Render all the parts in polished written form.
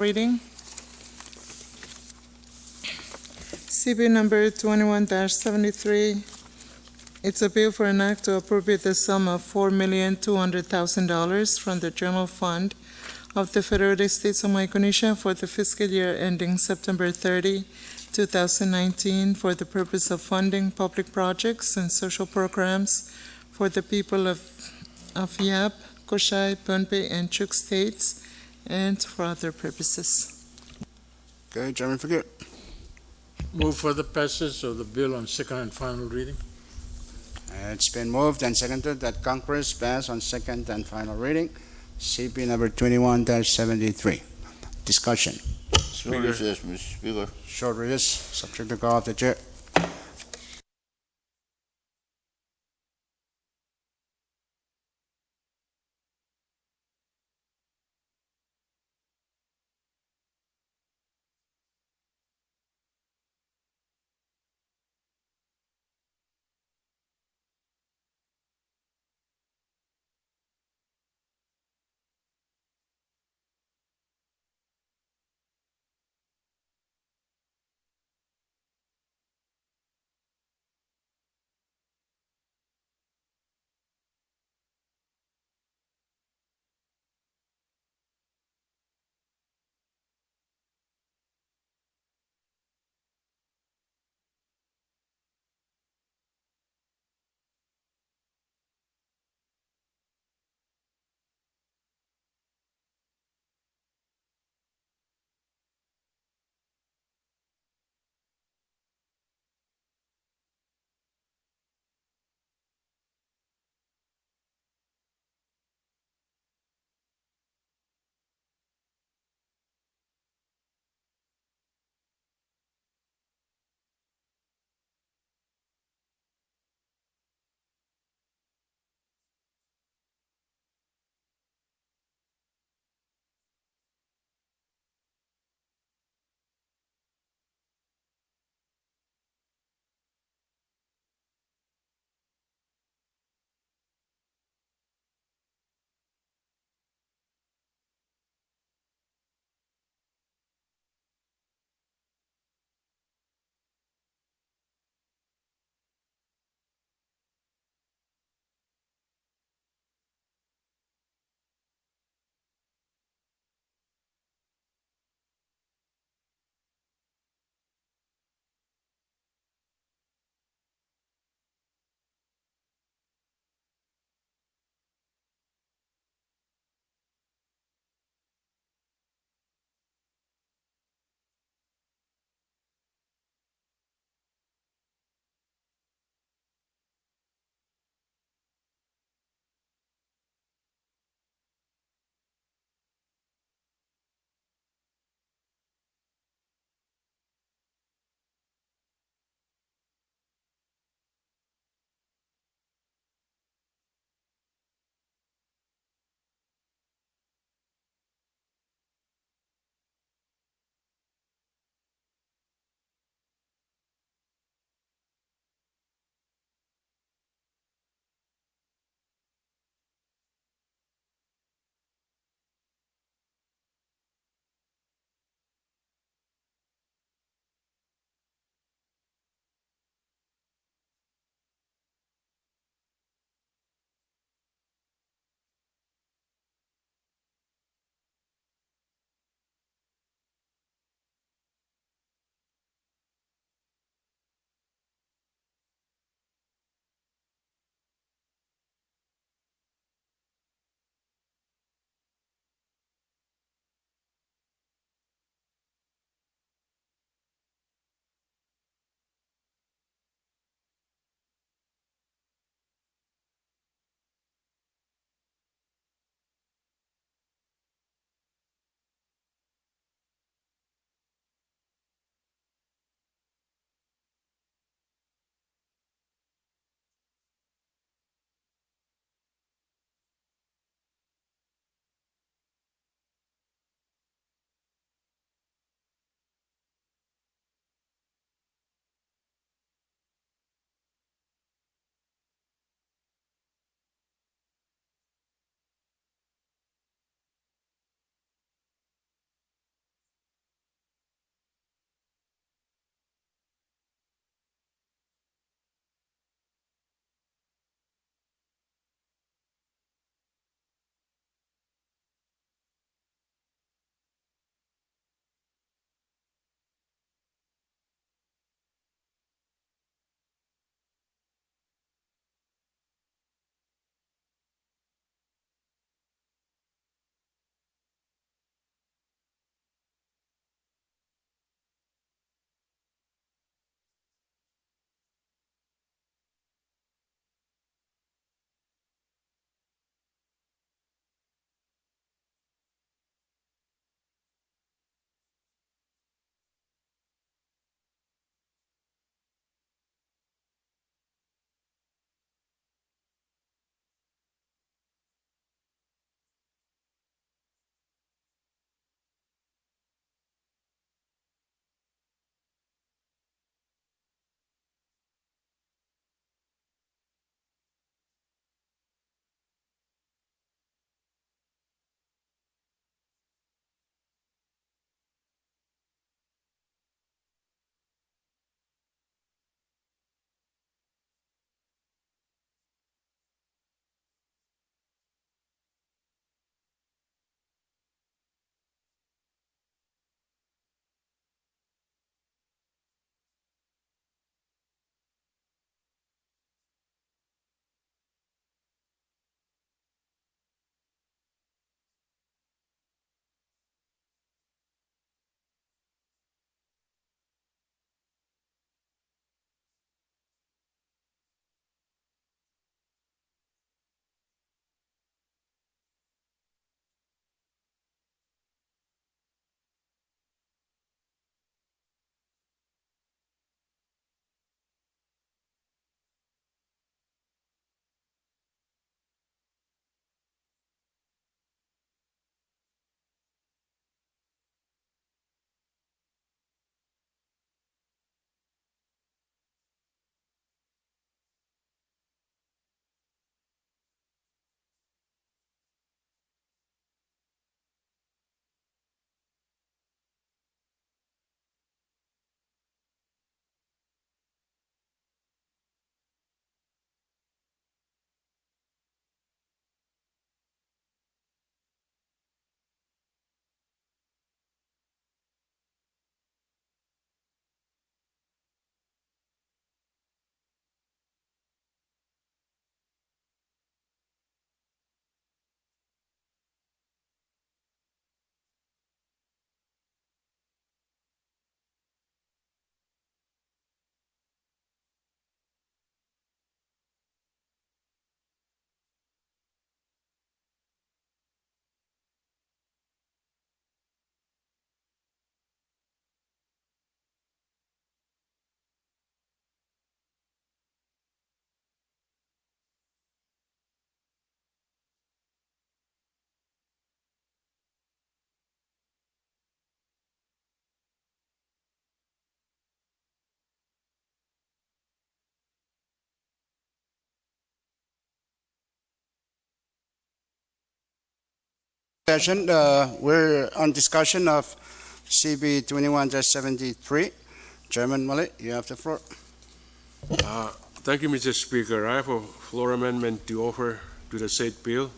Reading. CB number 21-73. It's a bill for an act to appropriate the sum of $4,200,000 from the general fund of the Federal States of Micronesia for the fiscal year ending September 30, 2019, for the purpose of funding public projects and social programs for the people of Yap, Koshai, Pohnpei, and Chuk states, and for other purposes. Okay, Chairman Fakir. Move for the passage of the bill on second and final reading. It's been moved and seconded that Congress pass on second and final reading CP number 21-73. Discussion. Short recess, Mr. Speaker. Short recess, subject to call of the chair. Session, we're on discussion of CB 21-73. Chairman Mali, you have the floor. Thank you, Mr. Speaker. I have a floor amendment to offer to the said bill.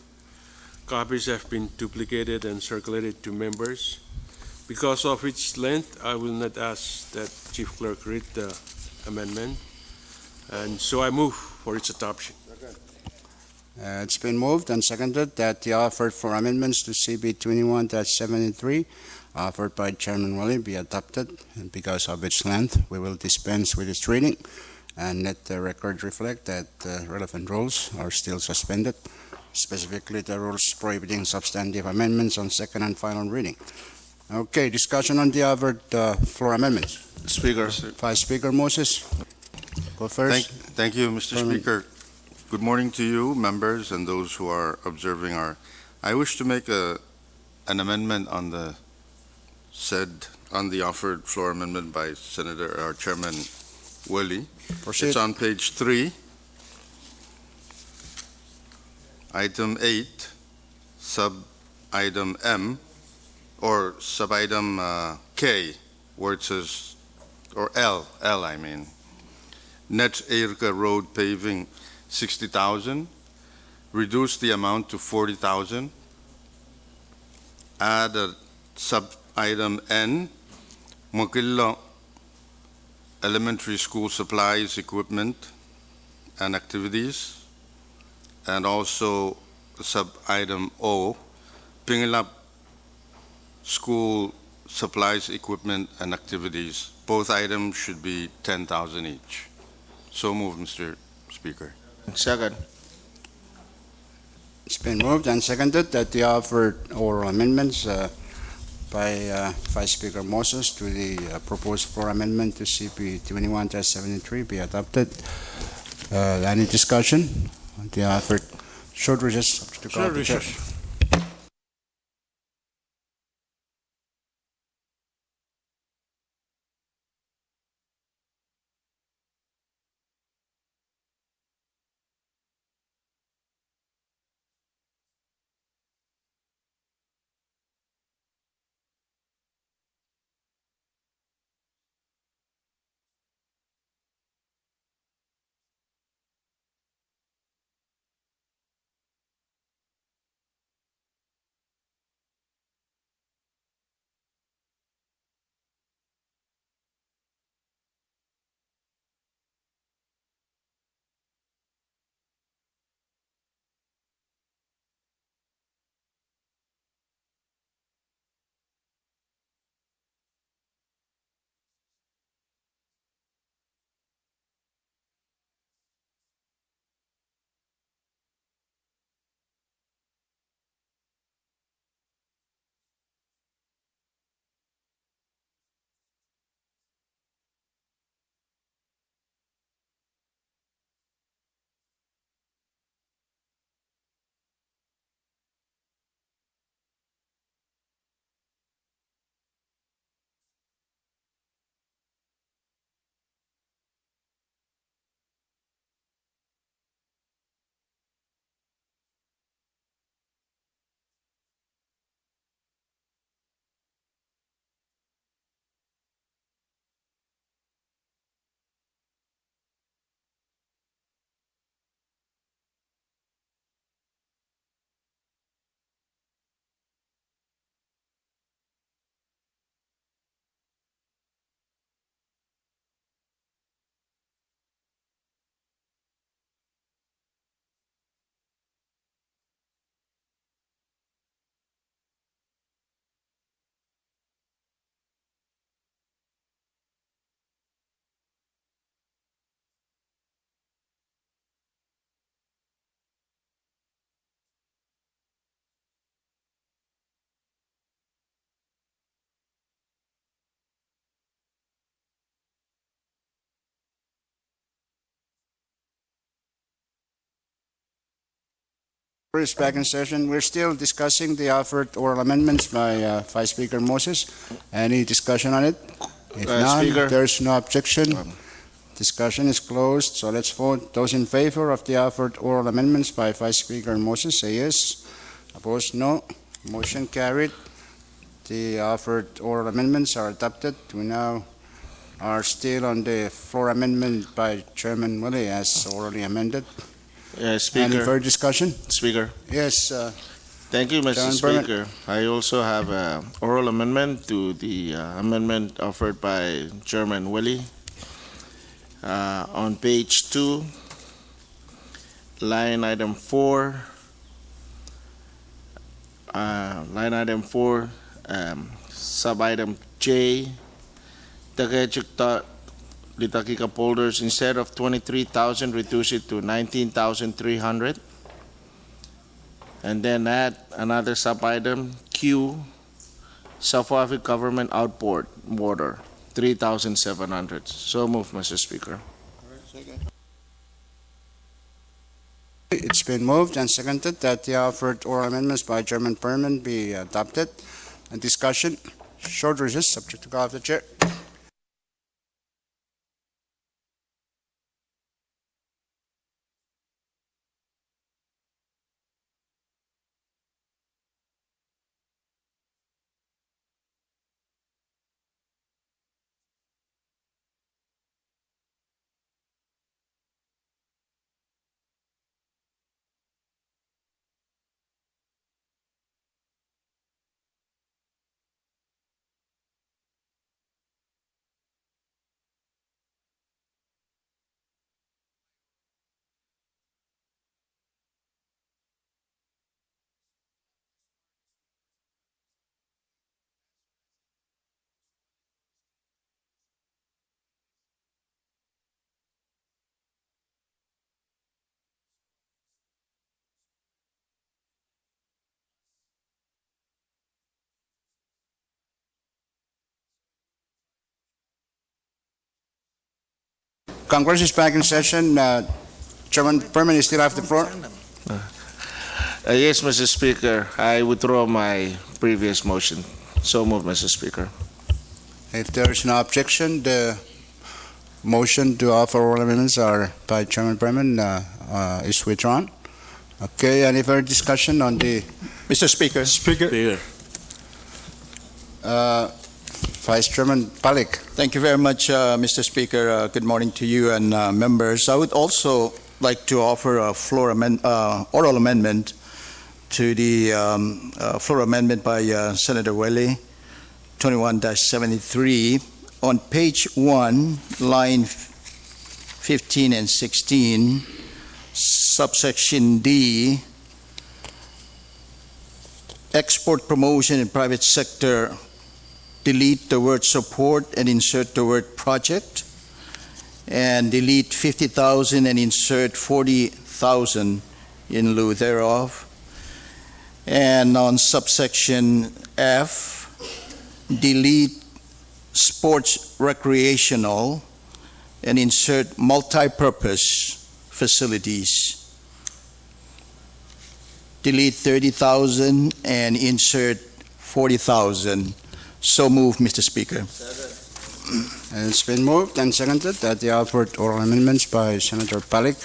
Copies have been duplicated and circulated to members. Because of its length, I will not ask that Chief Clerk read the amendment, and so I move for its adoption. It's been moved and seconded that the offer for amendments to CB 21-73 offered by Chairman Wally be adopted, and because of its length, we will dispense with its reading and let the record reflect that relevant rules are still suspended, specifically the rules prohibiting substantive amendments on second and final reading. Okay, discussion on the offered floor amendments. Speaker. Vice Speaker Moses, go first. Thank you, Mr. Chairman. Speaker. Good morning to you, members, and those who are observing I wish to make an amendment on the offered floor amendment by Senator, our Chairman Willie. Proceed. It's on page 3, item 8, sub-item M, or sub-item K, where it says, or L I mean. Net Airka Road paving, 60,000, reduce the amount to 40,000, add a sub-item N, Mokillo Elementary School supplies, equipment, and activities, and also sub-item O, Pingilap School supplies, equipment, and activities. Both items should be 10,000 each. So moved, Mr. Speaker. Second. It's been moved and seconded that the offered oral amendments by Vice Speaker Moses to the proposed floor amendment to CP 21-73 be adopted. Any discussion on the offered? Short recess. to call Short the chair. recess. Is back in session. We're still discussing the offered oral amendments by Vice Speaker Moses. Any discussion on it? If none, Speaker. there's no objection. Discussion is closed, so let's vote. Those in favor of the offered oral amendments by Vice Speaker Moses, say yes. Opposed, no. Motion carried. The offered oral amendments are adopted. We now are still on the floor amendment by Chairman Willie as orally amended. Any Speaker, further discussion? Speaker. Yes, Thank you, Mr. Chairman Berman. Speaker. I also have an oral amendment to the amendment offered by Chairman Willie. On page 2, line item 4, sub-item J, Takechukta Litakika polders, instead of 23,000, reduce it to 19,300. And then add another sub-item, Q, Safavi Government Outboard Water, 3,700. So move, Mr. Speaker. it's been moved and seconded that the offered oral amendments by Chairman Berman be adopted. And discussion, short recess, subject to call of the chair. Congress is back in session. Chairman Berman, you still have the floor. Yes, Mr. Speaker, I withdraw my previous motion. So move, Mr. Speaker. If there is no objection, the motion to offer oral amendments are by Chairman Berman is withdrawn. Okay, any further discussion on the Mr. Speaker. Speaker. Vice Chairman Palik? Thank you very much, Mr. Speaker. Good morning to you and members. I would also like to offer a oral amendment to the floor amendment by Senator Willie, 21-73. On page 1, line 15 and 16, subsection D, export promotion in private sector, delete the word support and insert the word project, and delete 50,000 and insert 40,000 in lieu thereof. And on subsection F, delete sports recreational and insert multi-purpose facilities. Delete 30,000 and insert 40,000. So move, Mr. Speaker. It's been moved and seconded that the offered oral amendments by Senator Palik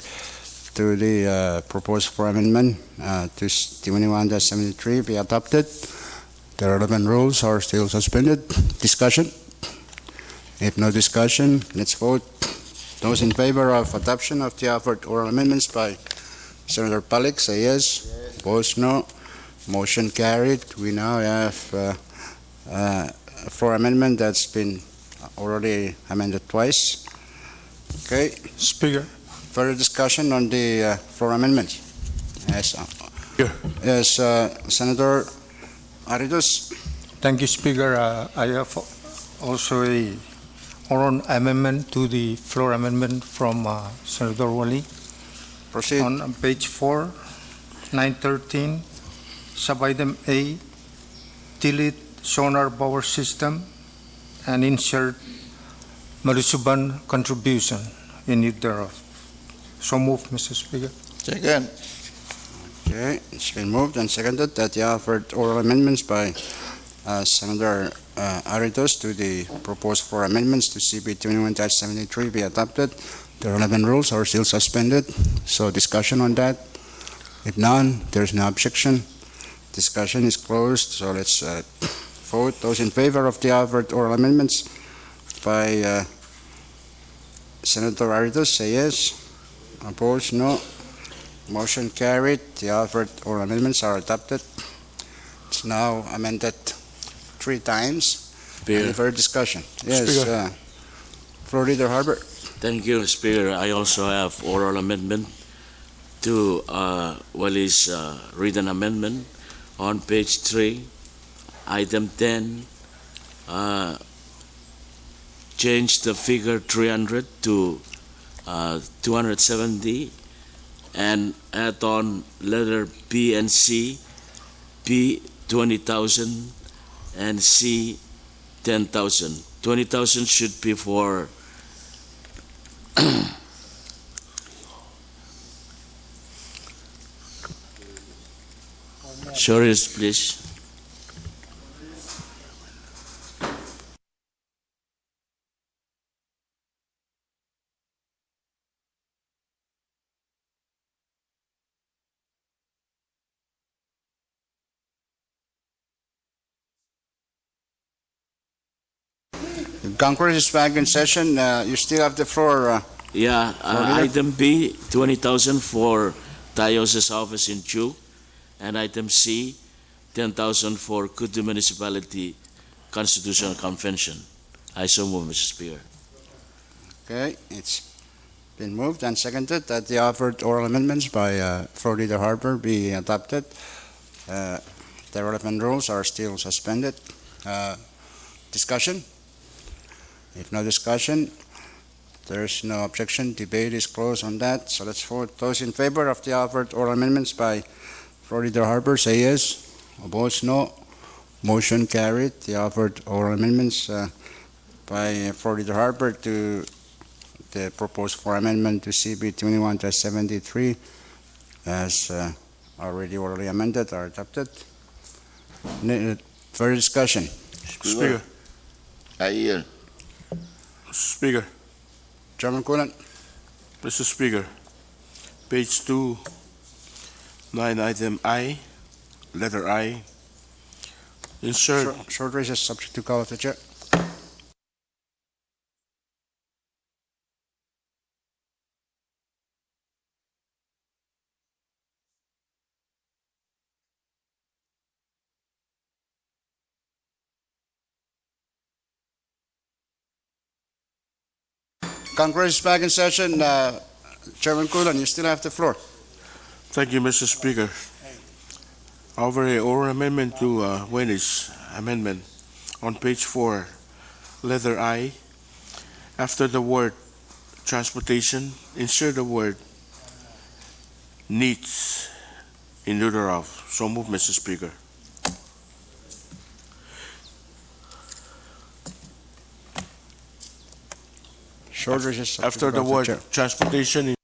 to the proposed floor amendment to 21-73 be adopted. The relevant rules are still suspended. Discussion? If no discussion, let's vote. Those in favor of adoption of the offered oral amendments by Senator Palik, say yes. Opposed, no. Motion carried. We now have floor amendment that's been already amended twice. Okay. Speaker. Further discussion on the floor amendment? Yes. Yes, Senator Aritos. Thank you, Speaker. I have also a oral amendment to the floor amendment from Senator Wally. Proceed. On page 4, 913, sub-item A, delete sonar power system and insert Malusuban contribution in it thereof. So move, Mr. Speaker. Second. Okay, it's been moved and seconded that the offered oral amendments by Senator Aritos to the proposed floor amendments to CB 21-73 be adopted. The relevant rules are still suspended. So discussion on that? If none, there's no objection. Discussion is closed, so let's vote. Those in favor of the offered oral amendments by Senator Aritos, say yes. Opposed, no. Motion carried. The offered oral amendments are adopted. It's now amended 3 times. Any further discussion? Yes, Speaker. Floor Leader Harbor. Thank you, Speaker. I also have oral amendment to Wally's written amendment on page 3, item 10. Change the figure 300 to 270 and add on letter B and C, B 20,000 and C 10,000. 20,000 should be for sorry, please. Congress is back in session. You still have the floor. Yeah, Leader? item B, 20,000 for Tayo's office in Chu, and item C, 10,000 for Kudu Municipality Constitutional Convention. I so move, Mr. Speaker. Okay, it's been moved and seconded that the offered oral amendments by Floor Leader Harper be adopted. The relevant rules are still suspended. Discussion? If no discussion, there is no objection. Debate is closed on that. So let's vote. Those in favor of the offered oral amendments by Floor Leader Harper, say yes. Opposed, no. Motion carried. The offered oral amendments by Floor Leader Harper to the proposed for amendment to CB 21-73 as already orally amended are adopted. Further discussion? Speaker. I yield. Speaker. Chairman Kulan. Mr. Speaker, page 2, line item I, letter I, insert Short recess subject to call of the chair. Congress is back in session. Chairman Kulan, you still have the floor. Thank you, Mr. Speaker. Over a oral amendment to Wendy's amendment on page 4, letter I, after the word transportation, insert the word needs in lieu thereof. So move, Mr. Speaker. Short recess subject After to the call of word chair. transportation,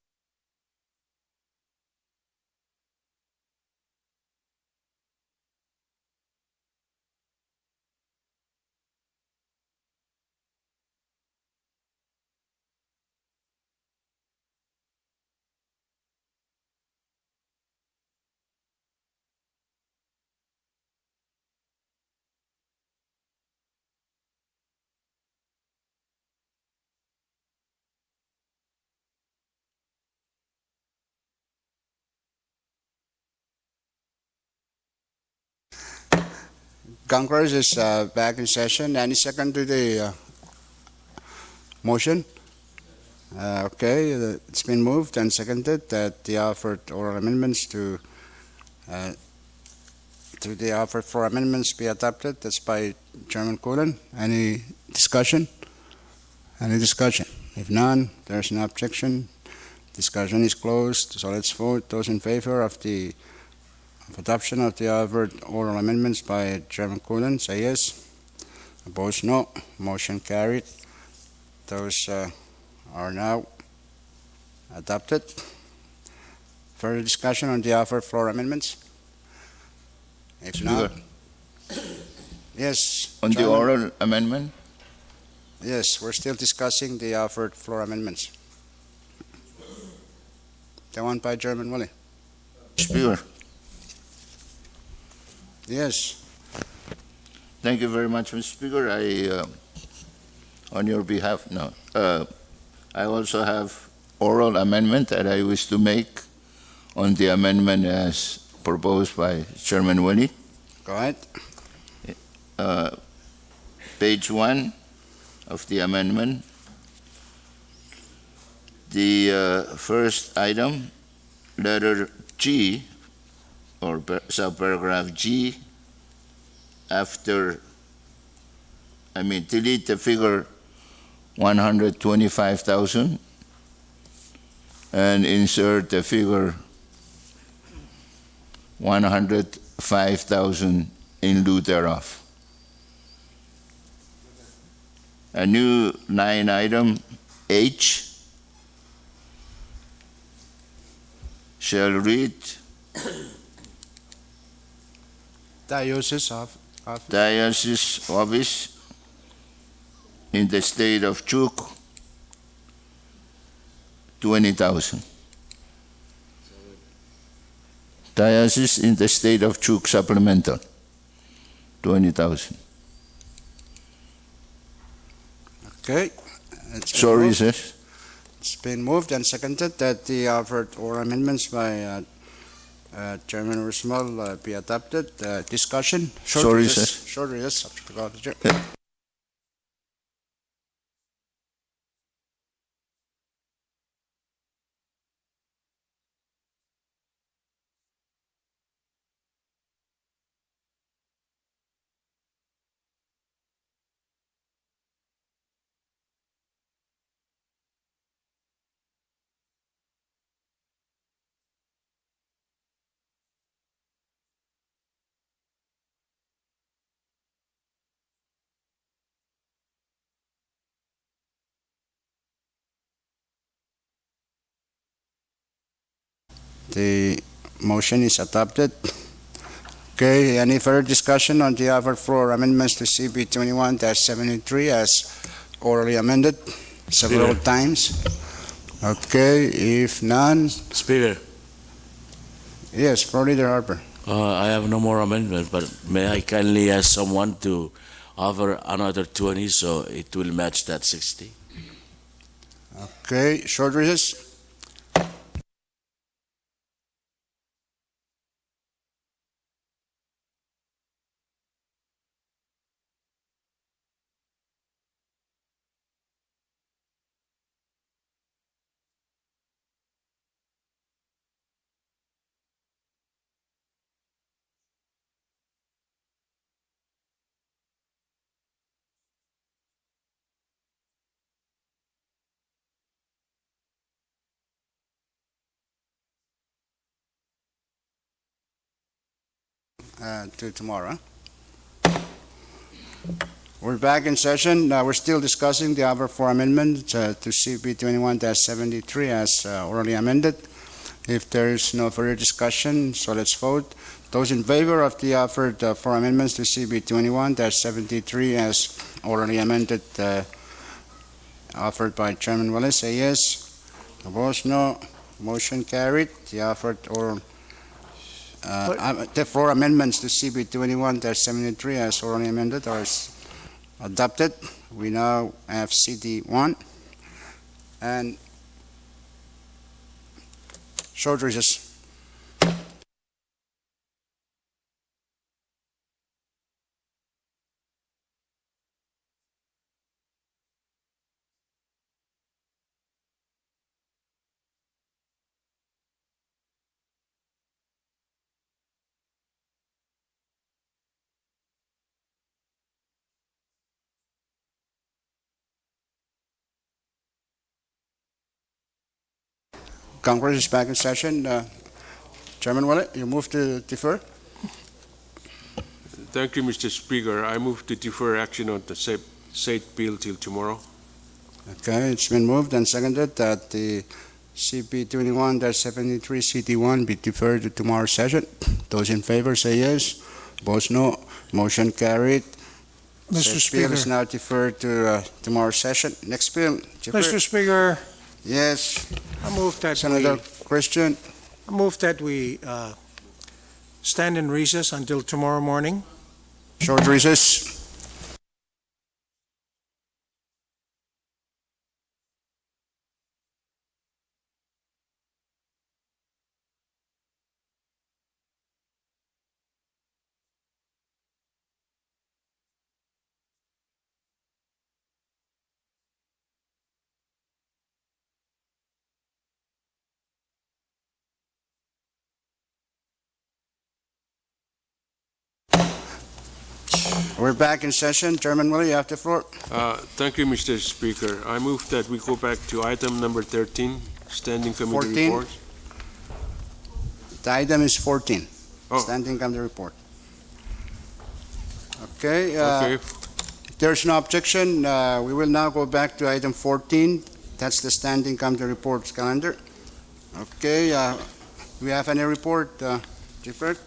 Congress is back in session. Any second to the motion? Okay, it's been moved and seconded that the offered oral amendments to the offered for amendments be adopted. That's by Chairman Kulan. Any discussion? Any discussion? If none, there's no objection. Discussion is closed. So let's vote. Those in favor of the adoption of the offered oral amendments by Chairman Kulan, say yes. Opposed, no. Motion carried. Those are now adopted. Further discussion on the offered floor amendments? If not, yes. On the Chairman? oral amendment, Yes, we're still discussing the offered floor amendments. The one by Chairman Wally. Speaker, Yes. Thank you very much, Mr. Speaker. On your behalf, no. I also have oral amendment that I wish to make on the amendment as proposed by Chairman Willie. Go ahead. Page 1 of the amendment. The first item, letter G, or subparagraph G, delete the figure 125,000 and insert the figure 105,000 in lieu thereof. A new line item H shall read Diocese of Diocese Office in the state of Chuk, 20,000. Diocese in the state of Chuk supplemental, 20,000. Okay. It's been Sorry, moved. sir. It's been moved and seconded that the offered oral amendments by Chairman Ursmal be adopted. Discussion? Sorry, recess. sir. Short recess. Subject to call the chair. The motion is adopted. Okay, any further discussion on the offered floor amendments to CB 21-73 as orally amended several Speaker. times? Okay, if none, Speaker, yes, Floor Leader Harper. I have no more amendment, but may I kindly ask someone to offer another 20 so it will match that 60? Okay, short recess. To tomorrow. We're back in session. We're still discussing the other four amendments to CB 21-73 as orally amended. If there is no further discussion, so let's vote. Those in favor of the offered four amendments to CB 21-73 as orally amended, offered by Chairman Wallace, say yes. Opposed, no. Motion carried. The offered oral the four amendments to CB 21-73 as orally amended are adopted. We now have CD 1 and short recess. Congress is back in session. Chairman Willett, you move to defer? Thank you, Mr. Speaker. I move to defer action on the said bill till tomorrow. Okay, it's been moved and seconded that the CB 21-73 CD1 be deferred to tomorrow's session. Those in favor say yes. Opposed, no. Motion carried. Mr. Said bill is Speaker. now deferred to tomorrow's session. Next bill. Mr. Speaker, Yes, I move that Senator Christian. we stand in recess until tomorrow morning. Short recess. We're back in session. Chairman Willie, you have the floor. Thank you, Mr. Speaker. I move that we go back to item number 13, standing committee 14. reports. The item is 14. Oh. Standing committee report. Okay. Okay, If there's no objection, we will now go back to item 14. That's the standing committee reports calendar. Okay. Do we have any report, Chief Clerk?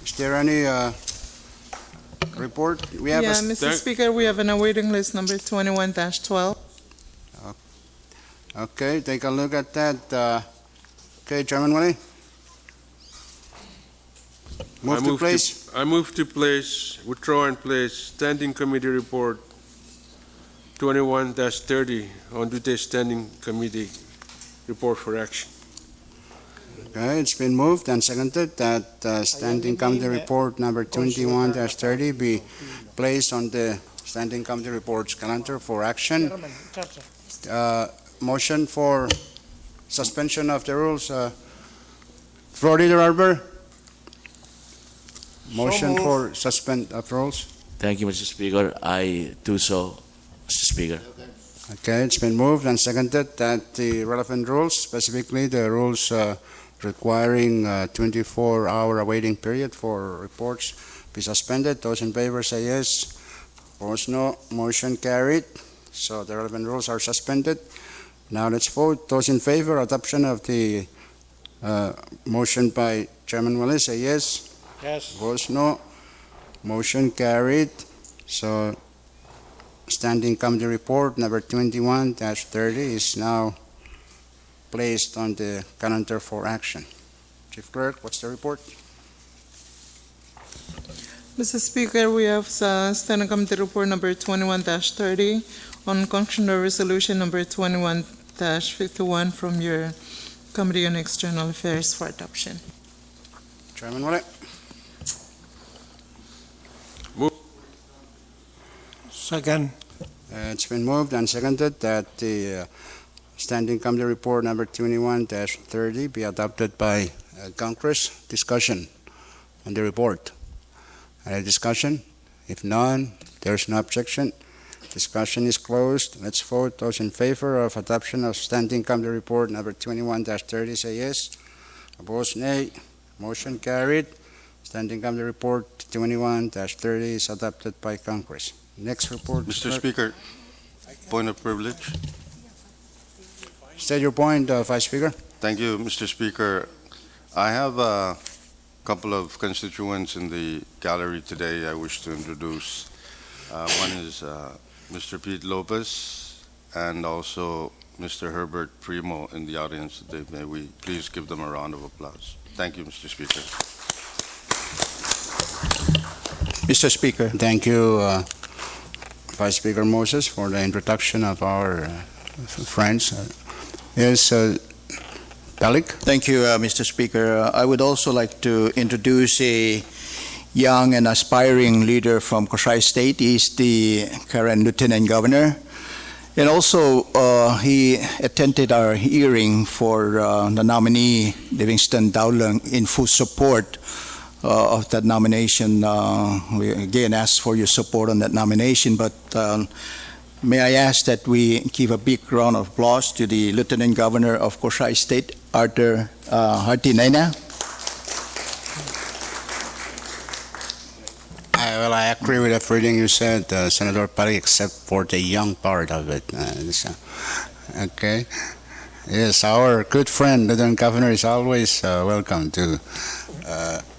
Is there any report? We have Yeah, Mr. Speaker, we have an awaiting list number 21-12. Okay, take a look at that. Okay, Chairman Willie? Move to place. I move to place, withdraw and place standing committee report 21-30 on today's standing committee report for action. Okay, it's been moved and seconded that standing committee report number 21-30 be placed on the standing committee reports calendar for action. Motion for suspension of the rules. Floor Leader Arbor. Motion for suspend of rules. Thank you, Mr. Speaker. I do so, Mr. Speaker. Okay, it's been moved and seconded that the relevant rules, specifically the rules requiring 24-hour awaiting period for reports, be suspended. Those in favor say yes. Opposed, no. Motion carried. So the relevant rules are suspended. Now let's vote. Those in favor adoption of the motion by Chairman Willie say yes. Yes. Opposed, no. Motion carried. So standing committee report number 21-30 is now placed on the calendar for action. Chief Clerk, what's the report? Mr. Speaker, we have standing committee report number 21-30 on concurrent resolution number 21-51 from your Committee on External Affairs for adoption. Chairman Willie? Second. It's been moved and seconded that the standing committee report number 21-30 be adopted by Congress. Discussion on the report. Any discussion? If none, there's no objection. Discussion is closed. Let's vote. Those in favor of adoption of standing committee report number 21-30 say yes. Opposed, nay. Motion carried. Standing committee report 21-30 is adopted by Congress. Next report. Mr. Speaker, point of privilege. State your point, Vice Speaker. Thank you, Mr. Speaker. I have a couple of constituents in the gallery today I wish to introduce. One is Mr. Pete Lopez and also Mr. Herbert Primo in the audience today. May we please give them a round of applause. Thank you, Mr. Speaker. Mr. Speaker. Thank you, Vice Speaker Moses, for the introduction of our friends. Yes, Balik. Thank you, Mr. Speaker. I would also like to introduce a young and aspiring leader from Coxsackie State. He's the current Lieutenant Governor. And also, he attended our hearing for the nominee, Livingston Dowling, in full support of that nomination. We again ask for your support on that nomination, but may I ask that we give a big round of applause to the Lieutenant Governor of Coxsackie State, Arthur Hartinaina. Well, I agree with everything you said, Senator Pari, except for the young part of it. Okay. Yes, our good friend, Lieutenant Governor, is always welcome to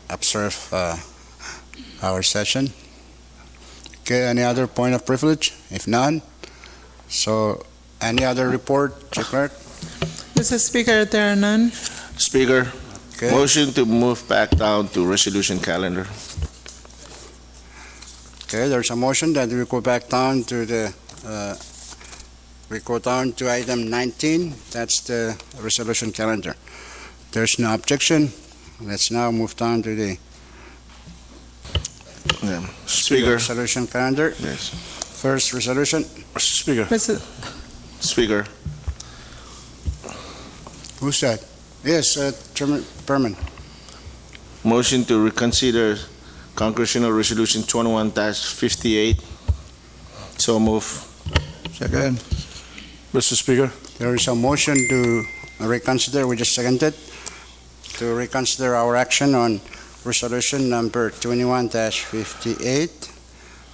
observe our session. Okay, any other point of privilege? If none, so any other report, Chief Clerk? Mr. Speaker, there are none. Speaker, Okay. motion to move back down to resolution calendar. Okay, there's a motion that we go back down to we go down to item 19. That's the resolution calendar. There's no objection. Let's now move down to the Speaker, resolution calendar. yes. First resolution. Speaker, Mr. Speaker, Who's that? Yes, Chairman Berman. motion to reconsider Congressional Resolution 21-58. So move. Second. Mr. Speaker. There is a motion to reconsider. We just seconded to reconsider our action on resolution number 21-58.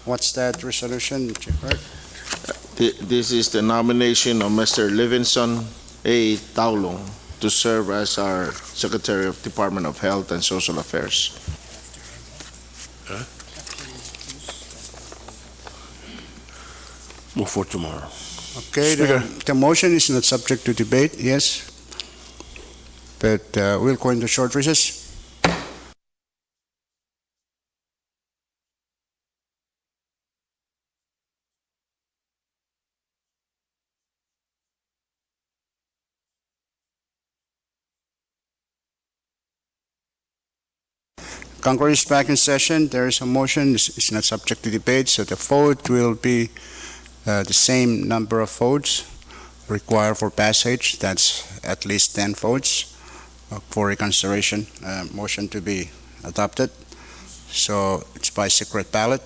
What's that resolution, Chief Clerk? This is the nomination of Mr. Livingston A. Taulong to serve as our Secretary of Department of Health and Social Affairs. Move for tomorrow. Okay, the motion is not subject to debate, yes. But we'll go into short recess. Congress is back in session. There is a motion. It's not subject to debate, so the vote will be the same number of votes required for passage. That's at least 10 votes for reconsideration. Motion to be adopted. So it's by secret ballot.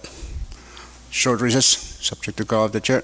Short recess, subject to call of the chair.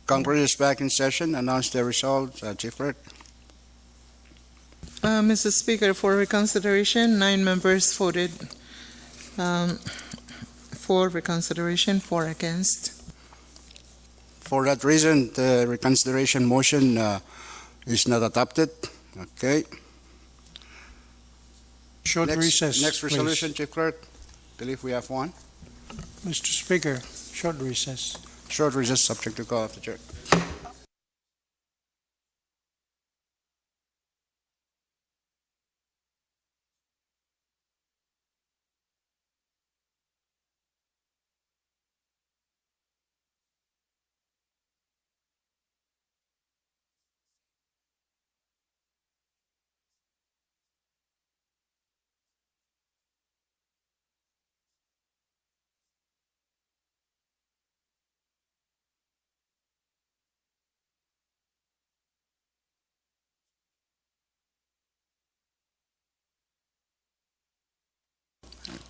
Congress is back in session. Announce the result, Chief Clerk. Mr. Speaker, for reconsideration, 9 members voted for reconsideration, 4 against. For that reason, the reconsideration motion Is not adopted. Okay. Short recess. Next please. resolution, Chief Clerk. Believe we have one. Mr. Speaker, short recess. Short recess, subject to call of the chair.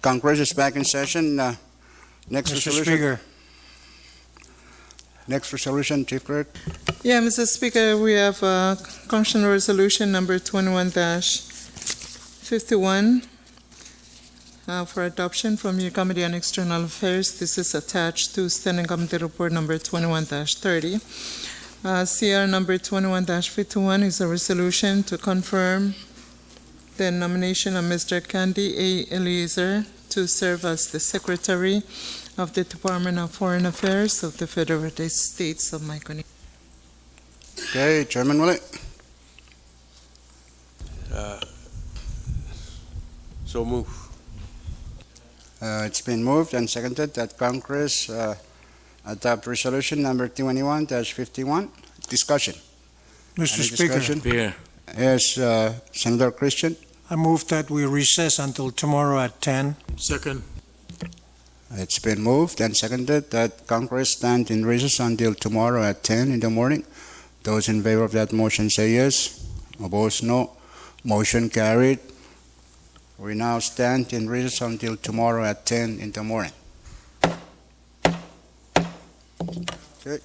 Congress is back in session. Next Mr. resolution. Speaker, Next resolution, Chief Clerk. Yeah, Mr. Speaker, we have Congressional Resolution number 21-51 for adoption from your Committee on External Affairs. This is attached to Standing Committee Report number 21-30. CR number 21-51 is a resolution to confirm the nomination of Mr. Candy A. Eliezer to serve as the Secretary of the Department of Foreign Affairs of the Federated States of Micronesia. Okay, Chairman Willie. So move. It's been moved and seconded that Congress adopt resolution number 21-51. Discussion. Mr. Any Speaker, discussion? Speaker, Yes, Senator Christian. I move that we recess until tomorrow at 10. Second. It's been moved and seconded that Congress stand in recess until tomorrow at 10 in the morning. Those in favor of that motion say yes. Opposed, no. Motion carried. We now stand in recess until tomorrow at 10 in the morning. Okay.